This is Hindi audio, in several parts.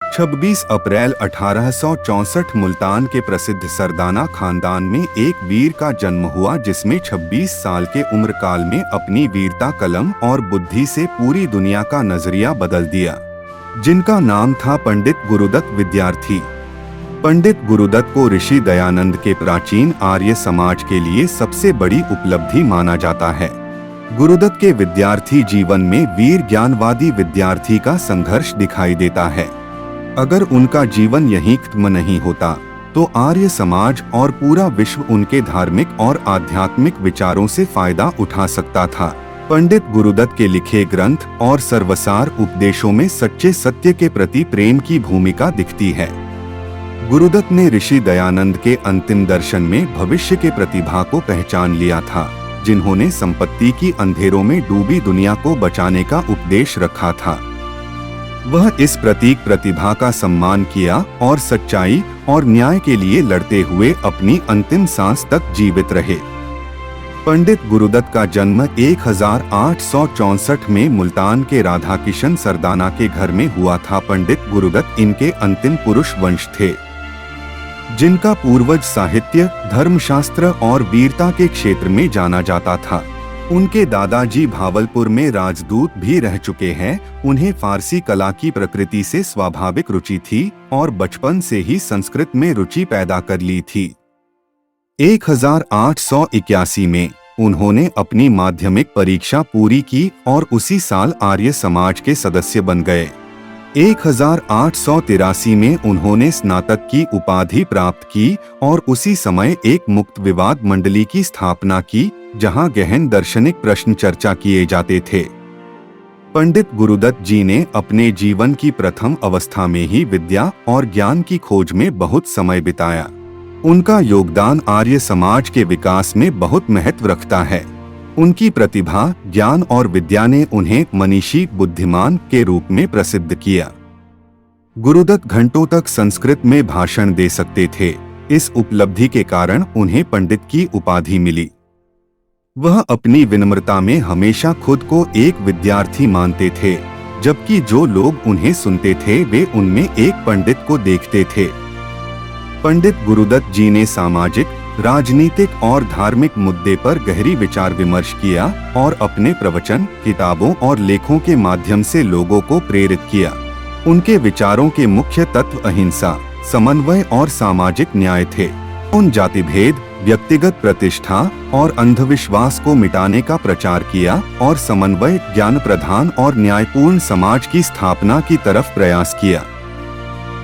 26 अप्रैल 1864 मुल्तान के प्रसिद्ध सरदाना खानदान में एक वीर का जन्म हुआ, जिसमें 26 साल के उम्र काल में अपनी वीरता, कलम और बुद्धि से पूरी दुनिया का नजरिया बदल दिया, जिनका नाम था पंडित गुरुदत्त विद्यार्थी। पंडित गुरुदत्त को ऋषि दयानंद के प्राचीन आर्य समाज के लिए सबसे बड़ी उपलब्धि माना जाता है। गुरुदत्त के विद्यार्थी जीवन में वीर ज्ञानवादी विद्यार्थी का संघर्ष दिखाई देता है। अगर उनका जीवन यहीं खत्म नहीं होता तो आर्य समाज और पूरा विश्व उनके धार्मिक और आध्यात्मिक विचारों से फायदा उठा सकता था। पंडित गुरुदत्त के लिखे ग्रंथ और सर्वसार उपदेशों में सच्चे सत्य के प्रति प्रेम की भूमिका दिखती है। गुरुदत्त ने ऋषि दयानंद के अंतिम दर्शन में भविष्य के प्रतिभा को पहचान लिया था, जिन्होंने संपत्ति की अंधेरों में डूबी दुनिया को बचाने का उपदेश रखा था। वह इस प्रतीक प्रतिभा का सम्मान किया और सच्चाई और न्याय के लिए लड़ते हुए अपनी अंतिम सांस तक जीवित रहे। पंडित गुरुदत्त का जन्म 1864 में मुल्तान के राधा किशन सरदाना के घर में हुआ था। पंडित गुरुदत्त इनके अंतिम पुरुष वंश थे, जिनका पूर्वज साहित्य, धर्मशास्त्र और वीरता के क्षेत्र में जाना जाता था। उनके दादाजी भावलपुर में राजदूत भी रह चुके हैं। उन्हें फारसी कला की प्रकृति से स्वाभाविक रुचि थी और बचपन से ही संस्कृत में रुचि पैदा कर ली थी। 1881 में उन्होंने अपनी माध्यमिक परीक्षा पूरी की और उसी साल आर्य समाज के सदस्य बन गए। 1883 में उन्होंने स्नातक की उपाधि प्राप्त की और उसी समय एक मुक्त विवाद मंडली की स्थापना की, जहां गहन दार्शनिक प्रश्न चर्चा किए जाते थे। पंडित गुरुदत्त जी ने अपने जीवन की प्रथम अवस्था में ही विद्या और ज्ञान की खोज में बहुत समय बिताया। उनका योगदान आर्य समाज के विकास में बहुत महत्व रखता है। उनकी प्रतिभा, ज्ञान और विद्या ने उन्हें मनीषी, बुद्धिमान के रूप में प्रसिद्ध किया। गुरुदत्त घंटों तक संस्कृत में भाषण दे सकते थे। इस उपलब्धि के कारण उन्हें पंडित की उपाधि मिली। वह अपनी विनम्रता में हमेशा खुद को एक विद्यार्थी मानते थे, जबकि जो लोग उन्हें सुनते थे वे उनमें एक पंडित को देखते थे। पंडित गुरुदत्त जी ने सामाजिक, राजनीतिक और धार्मिक मुद्दे पर गहरी विचार विमर्श किया और अपने प्रवचन, किताबों और लेखों के माध्यम से लोगों को प्रेरित किया। उनके विचारों के मुख्य तत्व अहिंसा, समन्वय और सामाजिक न्याय थे। उन जाति भेद, व्यक्तिगत प्रतिष्ठा और अंधविश्वास को मिटाने का प्रचार किया और समन्वय, ज्ञान प्रधान और न्यायपूर्ण समाज की स्थापना की तरफ प्रयास किया।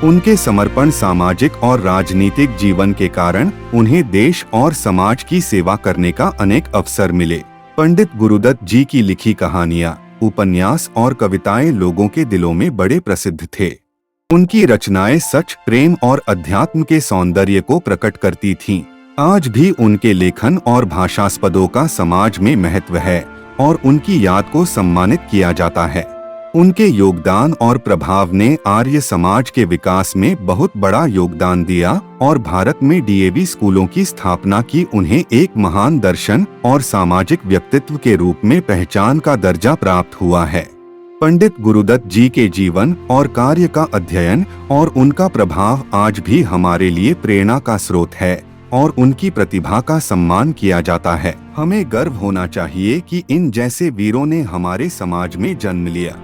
उनके समर्पण सामाजिक और राजनीतिक जीवन के कारण उन्हें देश और समाज की सेवा करने का अनेक अवसर मिले। पंडित गुरुदत्त जी की लिखी कहानियां, उपन्यास और कविताएं लोगों के दिलों में बड़े प्रसिद्ध थे। उनकी रचनाएं सच, प्रेम और अध्यात्म के सौंदर्य को प्रकट करती थीं। आज भी उनके लेखन और भाषास्पदों का समाज में महत्व है और उनकी याद को सम्मानित किया जाता है। उनके योगदान और प्रभाव ने आर्य समाज के विकास में बहुत बड़ा योगदान दिया और भारत में डीएवी स्कूलों की स्थापना की। उन्हें एक महान दर्शन और सामाजिक व्यक्तित्व के रूप में पहचान का दर्जा प्राप्त हुआ है। पंडित गुरुदत्त जी के जीवन और कार्य का अध्ययन और उनका प्रभाव आज भी हमारे लिए प्रेरणा का स्रोत है और उनकी प्रतिभा का सम्मान किया जाता है। हमें गर्व होना चाहिए कि इन जैसे वीरों ने हमारे समाज में जन्म लिया।